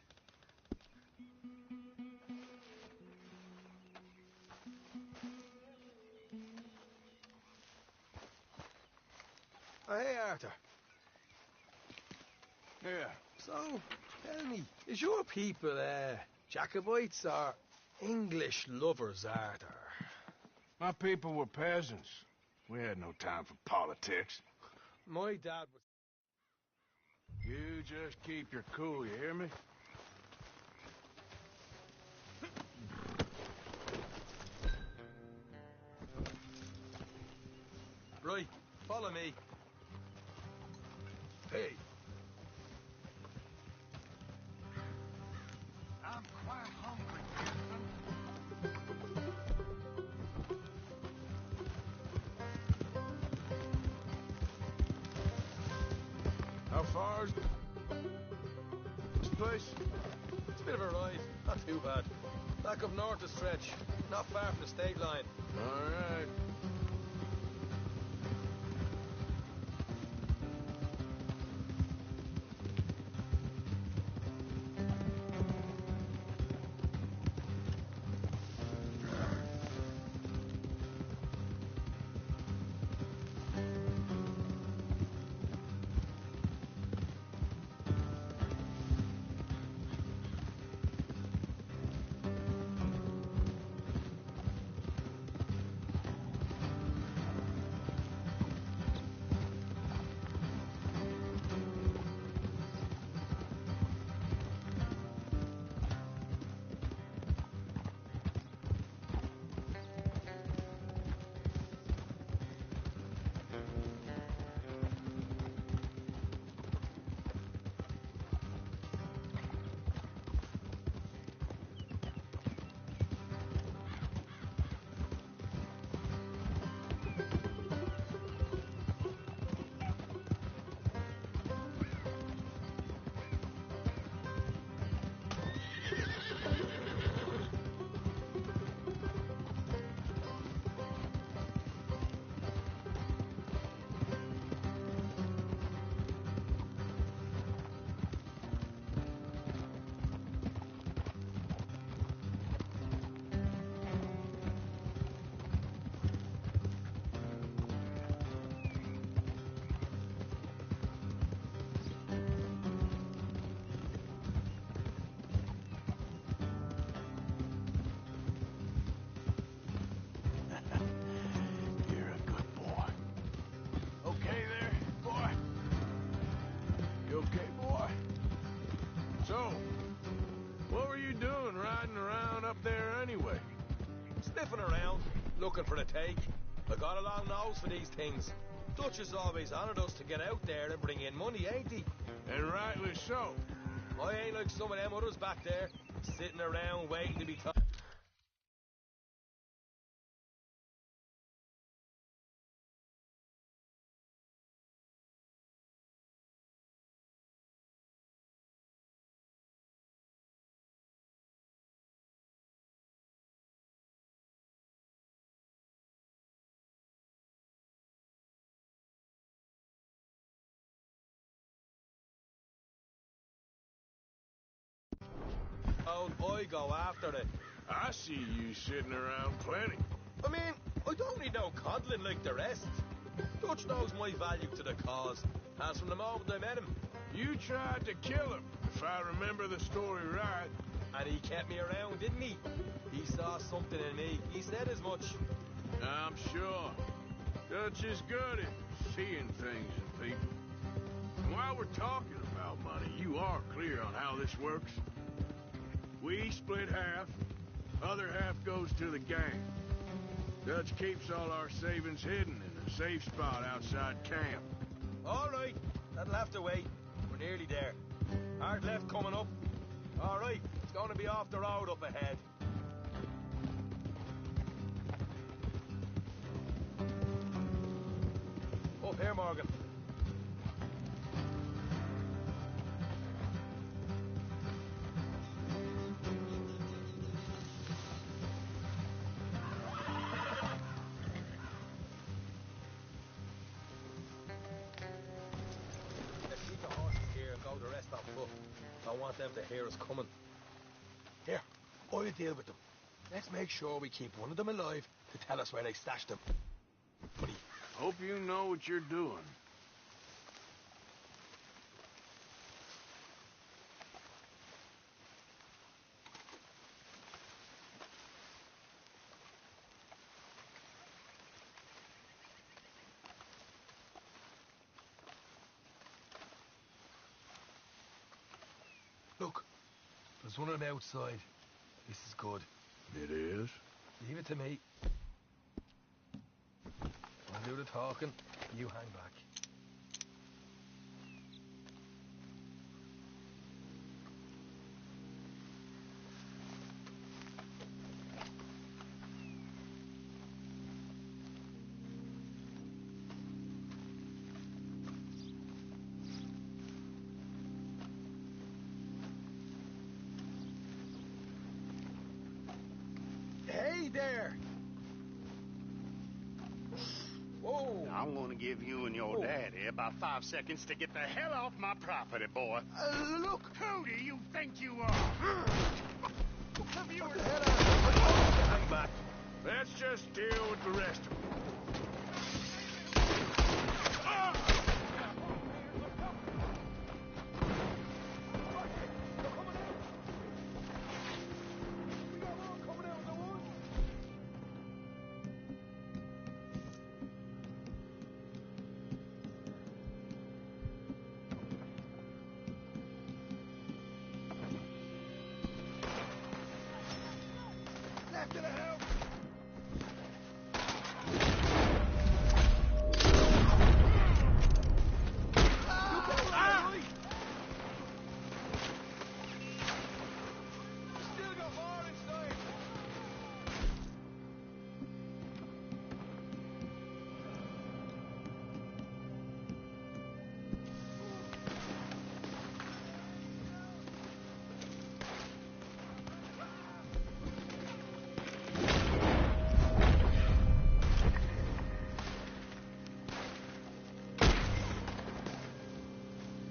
Oh, hey, Arthur. Yeah. So, tell me, is your people, Jacobites or English lovers, Arthur? My people were peasants. We had no time for politics. My dad was... You just keep your cool, you hear me? Right, follow me. Hey. I'm quite hungry, Captain. How far is this place? It's a bit of a ride, not too bad. Back up north a stretch, not far from the state line. All right. Sniffing around, looking for a take. I got a long nose for these things. Dutch has always honoured us to get out there and bring in money, ain't he? And rightly so. I ain't like some of them others back there, sitting around waiting to be told. I go after it. I see you sitting around plenty. I mean, I don't need no coddling like the rest. Dutch knows my value to the cause, as from the moment I met him. You tried to kill him. If I remember the story right. And he kept me around, didn't he? He saw something in me. He said as much. I'm sure. Dutch is good at seeing things in people. And while we're talking about money, you are clear on how this works? We split half, other half goes to the gang. Dutch keeps all our savings hidden in a safe spot outside camp. All right, that'll have to wait. We're nearly there. Hard left coming up. All right, it's going to be off the road up ahead. Up here, Morgan. Let's keep the horses here and go the rest on foot. I want them to hear us coming. Here, I'll deal with them. Let's make sure we keep one of them alive to tell us where they stashed them. Buddy. Hope you know what you're doing. Look, there's one on the outside. This is good. It is? Leave it to me. I'll do the talking. You hang back. Hey there! Whoa! I'm gonna give you and your daddy about 5 seconds to get the hell off my property, boy. Look! Who do you think you are? What the hell hang back. Let's just deal with the rest of them. Left of the house! Still got more inside!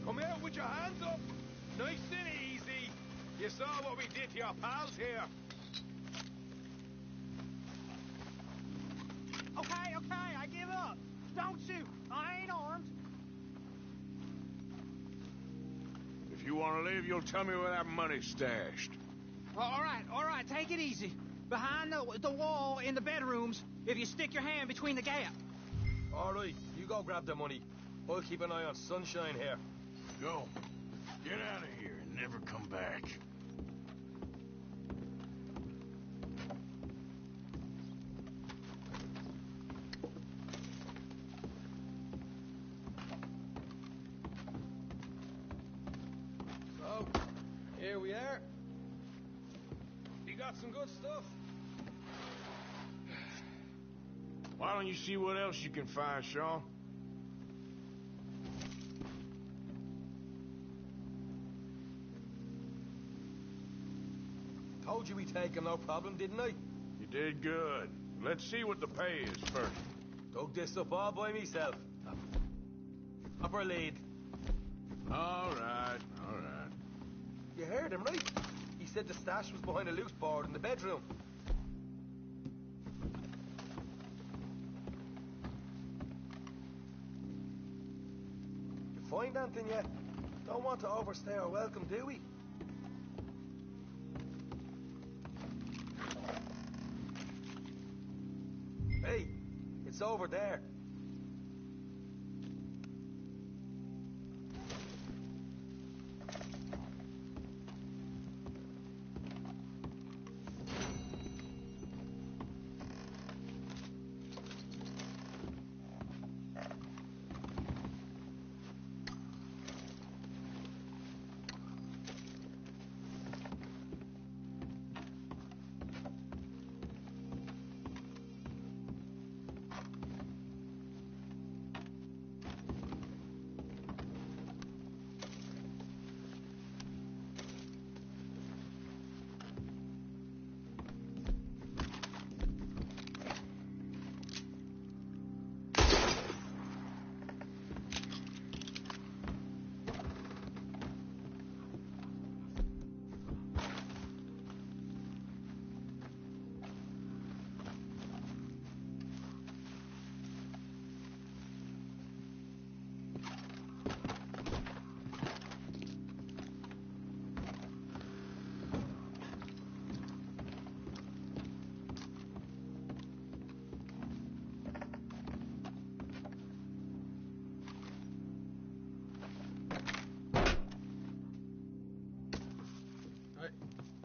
Come out with your hands up! Nice and easy! You saw what we did to your pals here! Okay, I give up. Don't shoot. I ain't armed. If you want to leave, you'll tell me where that money's stashed. All right, take it easy. Behind the wall in the bedrooms, if you stick your hand between the gap. All right, you go grab the money. I'll keep an eye on Sunshine here. Go. Get out of here and never come back. So, here we are. You got some good stuff. Why don't you see what else you can find, Shaw? Told you we'd take him, no problem, didn't I? You did good. Let's see what the pay is first. Dug this up all by myself. Upper lead. All right. You heard him, right? He said the stash was behind a loose board in the bedroom. You find anything yet? Don't want to overstay our welcome, do we? Hey, it's over there.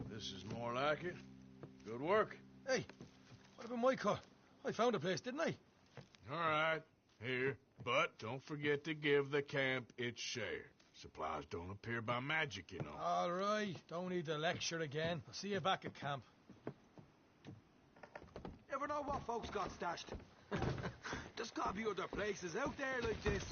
This is more like it. Good work. Hey, what about my car? I found a place, didn't I? All right, here. But don't forget to give the camp its share. Supplies don't appear by magic, you know. All right, don't need the lecture again. I'll see you back at camp. Never know what folks got stashed. There's gotta be other places out there like this.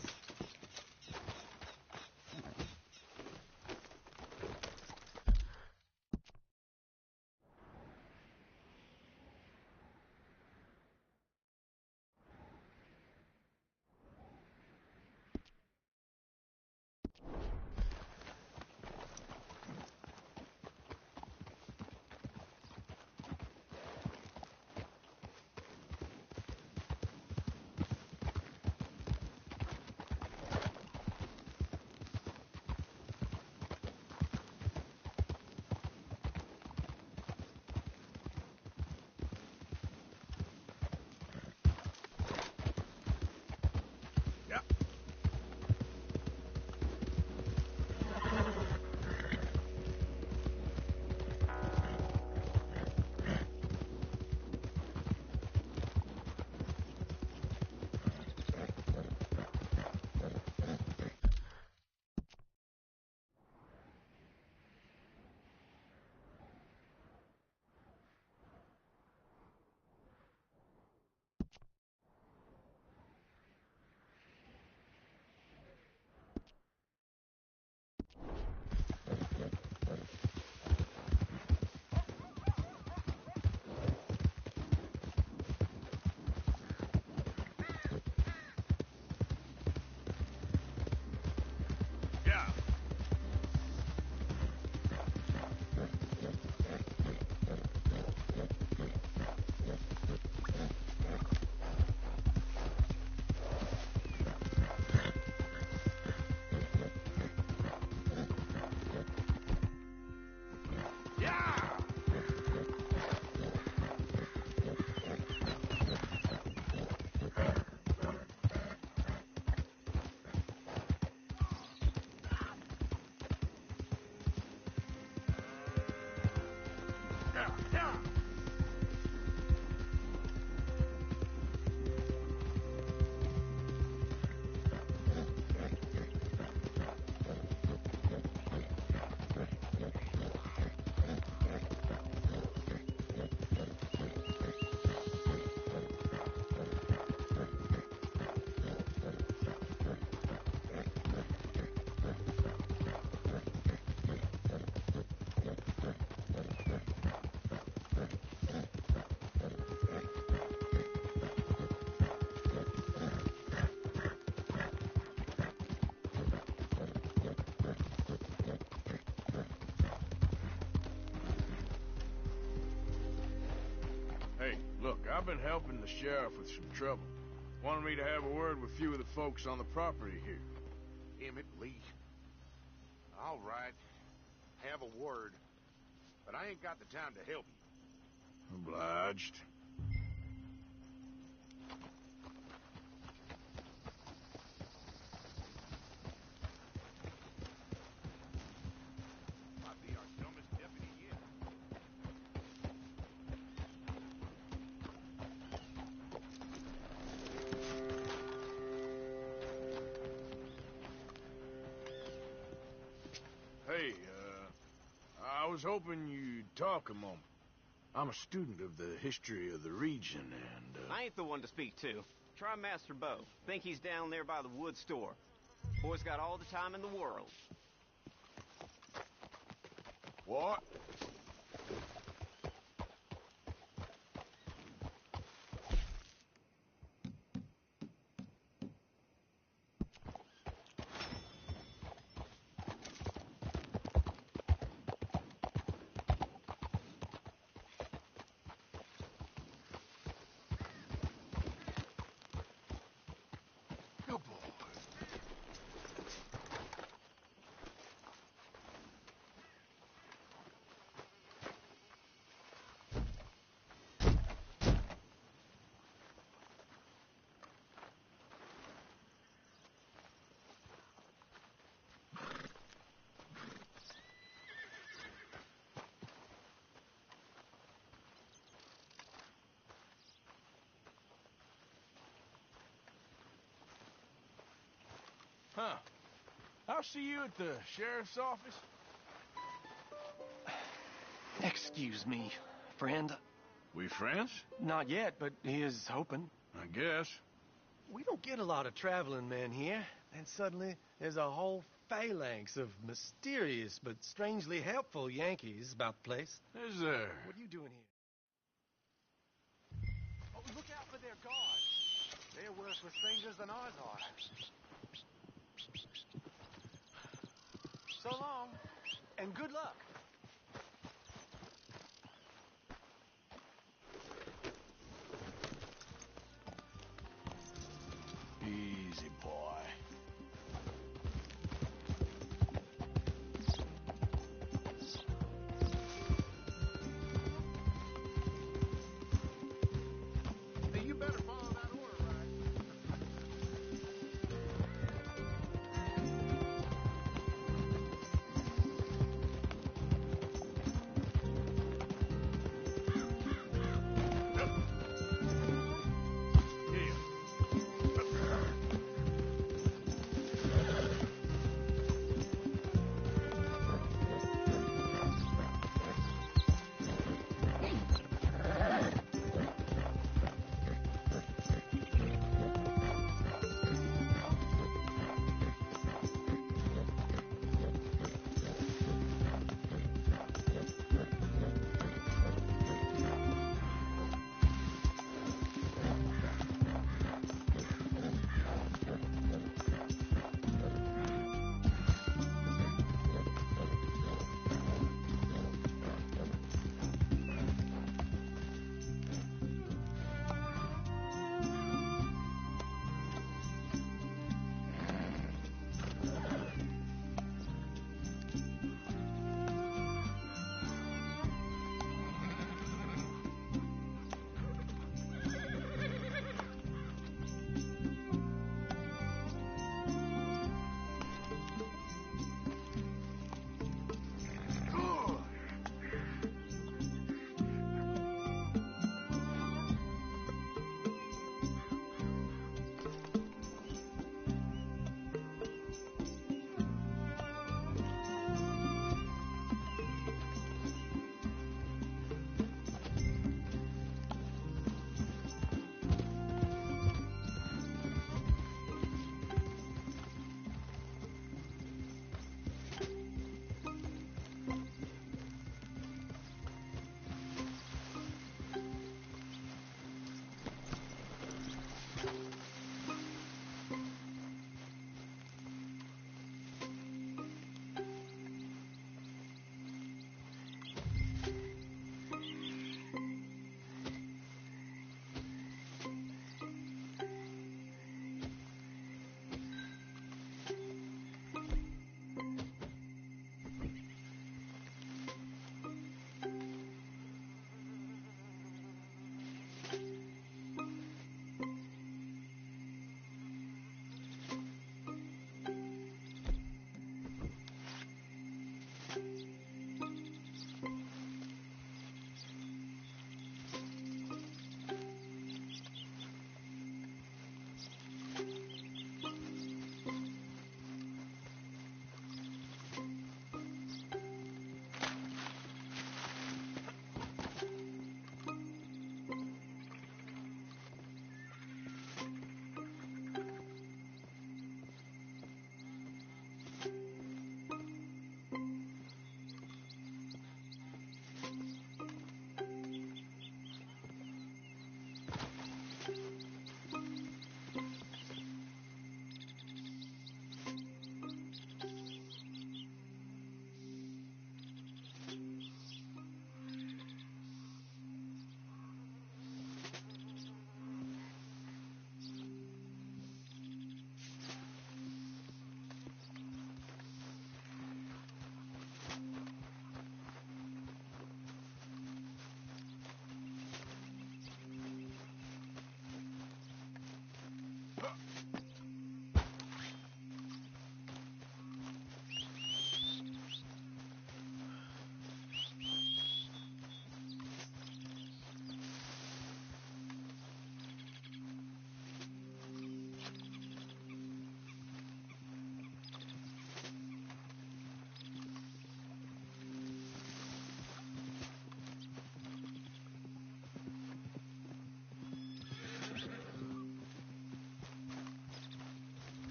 Hey, look, I've been helping the sheriff with some trouble. Wanted me to have a word with a few of the folks on the property here. Damn it, Lee. All right. Have a word. But I ain't got the time to help you. Obliged. Might be our dumbest deputy yet. Hey, I was hoping you'd talk a moment. I'm a student of the history of the region, and, I ain't the one to speak to. Try Master Bo. Think he's down there by the wood store. Boy's got all the time in the world. What? Good boy. Huh. I'll see you at the sheriff's office. Excuse me, friend. We friends? Not yet, but he is hoping. I guess. We don't get a lot of traveling men here, and suddenly there's a whole phalanx of mysterious but strangely helpful Yankees about the place. Is there? What are you doing here? Oh, look out for their guards. They're worse with strangers than ours are. So long, and good luck. Easy, boy. Hey, you better follow that order, right?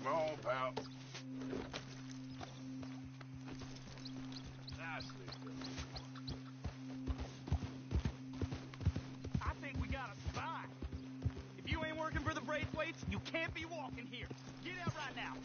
Come on, pal. Nicely done. I think we got a spy. If you ain't working for the Braithwaites, you can't be walking here. Get out right now.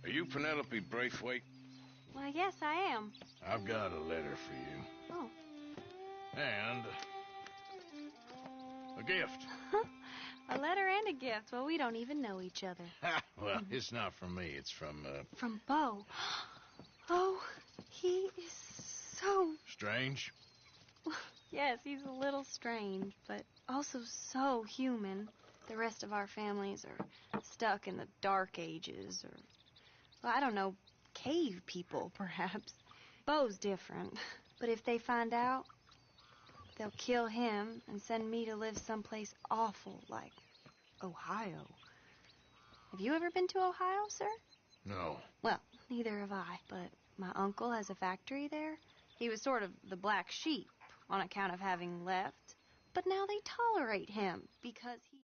Are you Penelope Braithwaite? Why, yes, I am. I've got a letter for you. Oh. And a gift. A letter and a gift. Well, we don't even know each other. Well, it's not from me. It's from, From Bo. Oh, he is so... Strange? Yes, he's a little strange, but also so human. The rest of our families are stuck in the dark ages, or, well, I don't know, cave people, perhaps. Bo's different, but if they find out, they'll kill him and send me to live someplace awful like Ohio. Have you ever been to Ohio, sir? No. Well, neither have I, but my uncle has a factory there. He was sort of the black sheep on account of having left, but now they tolerate him because he...